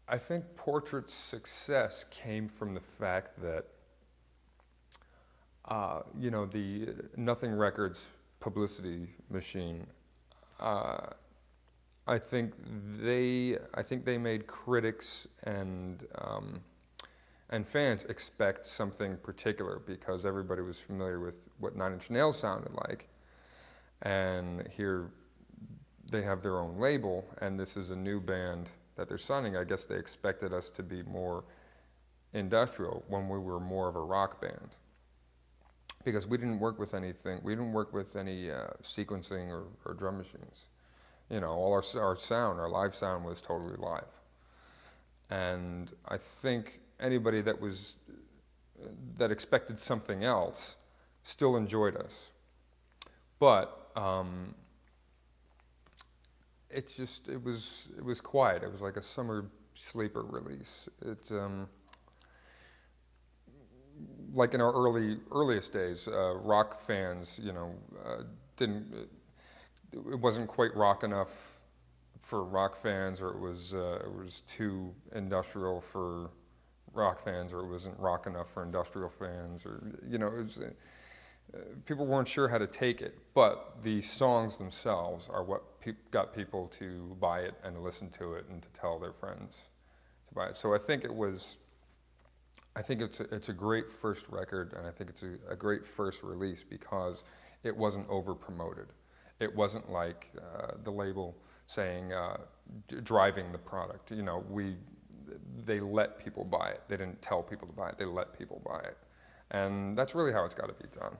I think Portrait's success came from the fact that, you know, the Nothing Records publicity machine, I think they made critics and fans expect something particular because everybody was familiar with what Nine Inch Nails sounded like, and here they have their own label, and this is a new band that they're signing. I guess they expected us to be more industrial when we were more of a rock band, because we didn't work with anything. We didn't work with any sequencing or drum machines. You know, all our sound, our live sound was totally live. And I think anybody that expected something else still enjoyed us. But it was quiet. It was like a summer sleeper release. It's like in our earliest days, rock fans, you know, it wasn't quite rock enough for rock fans, or it was too industrial for rock fans, or it wasn't rock enough for industrial fans, or, you know, it was, people weren't sure how to take it. But the songs themselves are what got people to buy it and to listen to it and to tell their friends to buy it. So I think it's a great first record, and I think it's a great first release because it wasn't over promoted. It wasn't like the label saying, driving the product. You know, they let people buy it. They didn't tell people to buy it. They let people buy it. And that's really how it's got to be done.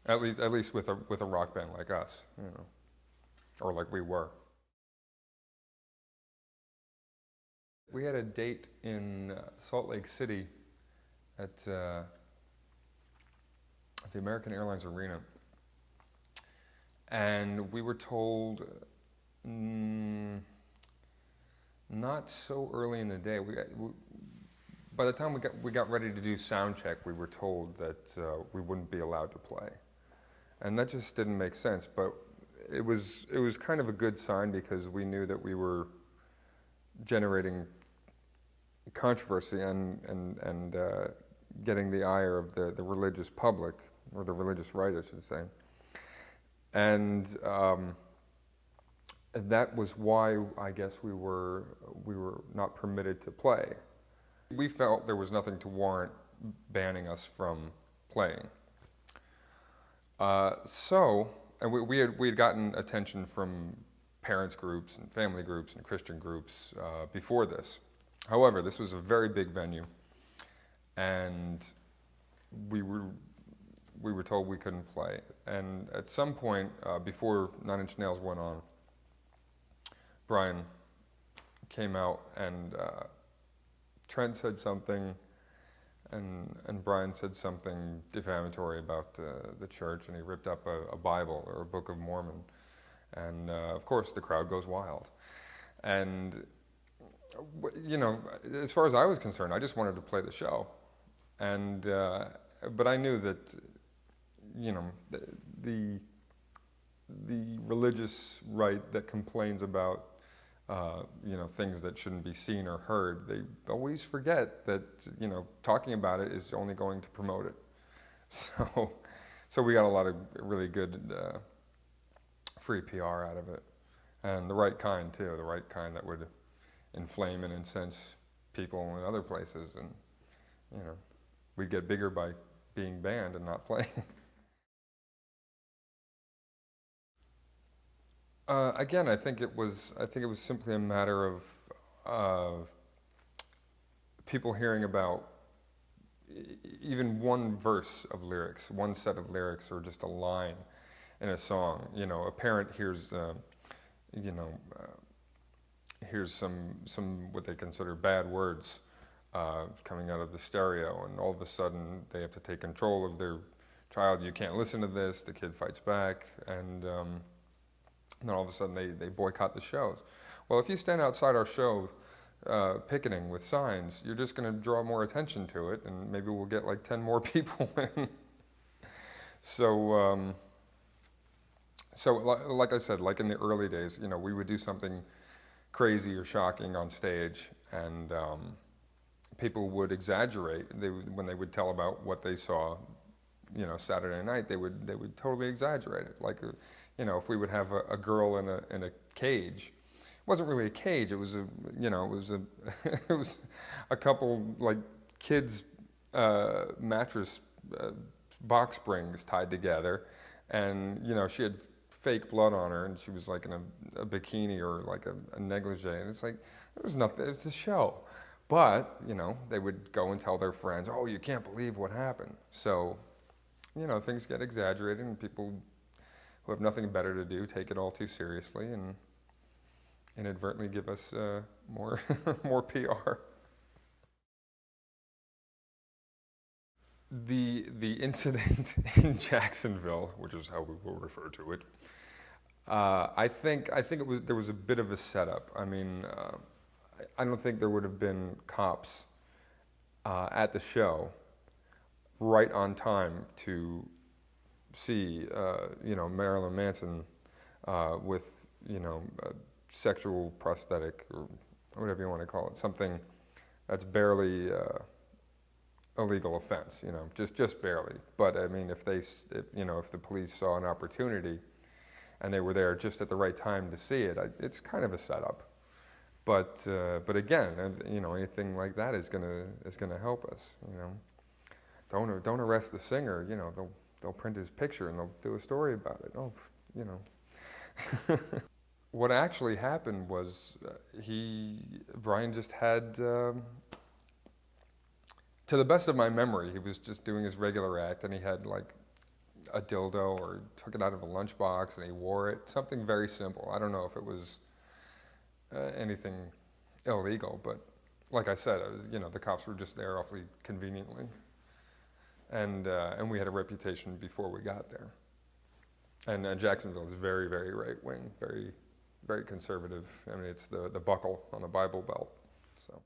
At least with a rock band like us, you know, or like we were. We had a date in Salt Lake City at the American Airlines Arena. And we were told, not so early in the day. By the time we got ready to do sound check, we were told that we wouldn't be allowed to play, and that just didn't make sense. But it was kind of a good sign because we knew that we were generating controversy and getting the ire of the religious public, or the religious right, I should say. And that was why I guess we were not permitted to play. We felt there was nothing to warrant banning us from playing. And we had gotten attention from parents groups and family groups and Christian groups before this. However, this was a very big venue, and we were told we couldn't play. And at some point, before Nine Inch Nails went on, Brian came out, and Trent said something, and Brian said something defamatory about the church, and he ripped up a Bible or a Book of Mormon. And of course, the crowd goes wild. And, you know, as far as I was concerned, I just wanted to play the show. And but I knew that, you know, the religious right that complains about you know, things that shouldn't be seen or heard, they always forget that, you know, talking about it is only going to promote it. So we got a lot of really good free PR out of it, and the right kind too, the right kind that would inflame and incense people in other places, and, you know, we'd get bigger by being banned and not playing. Again, I think it was simply a matter of people hearing about even one verse of lyrics, one set of lyrics, or just a line in a song. You know, a parent hears, you know, hears some what they consider bad words coming out of the stereo, and all of a sudden they have to take control of their child. You can't listen to this. The kid fights back, and then all of a sudden they boycott the shows. Well, if you stand outside our show picketing with signs, you're just going to draw more attention to it, and maybe we'll get like 10 more people in. So like I said, like in the early days, you know, we would do something crazy or shocking on stage, and people would exaggerate. When they would tell about what they saw, you know, Saturday night, they would totally exaggerate it. Like, if we would have a girl in a cage, it wasn't really a cage. It was it was a couple like kids' mattress box springs tied together, and she had fake blood on her, and she was like in a bikini or like a negligee, and it's like there was nothing. It's a show, but they would go and tell their friends, "Oh, you can't believe what happened." So, things get exaggerated, and people who have nothing better to do take it all too seriously and inadvertently give us more more PR. The incident in Jacksonville, which is how we will refer to it, I think there was a bit of a setup. I mean, I don't think there would have been cops at the show right on time to see Marilyn Manson with a sexual prosthetic or whatever you want to call it, something that's barely a legal offense, just barely. But I mean, if the police saw an opportunity and they were there just at the right time to see it, it's kind of a setup. But again, anything like that is gonna help us. Don't arrest the singer. They'll print his picture and they'll do a story about it. Oh, What actually happened was Brian just had. To the best of my memory, he was just doing his regular act, and he had like a dildo, or took it out of a lunchbox, and he wore it. Something very simple. I don't know if it was anything illegal, but like I said, the cops were just there awfully conveniently, and we had a reputation before we got there. And Jacksonville is very, very right wing, very, very conservative. I mean, it's the buckle on the Bible Belt. So.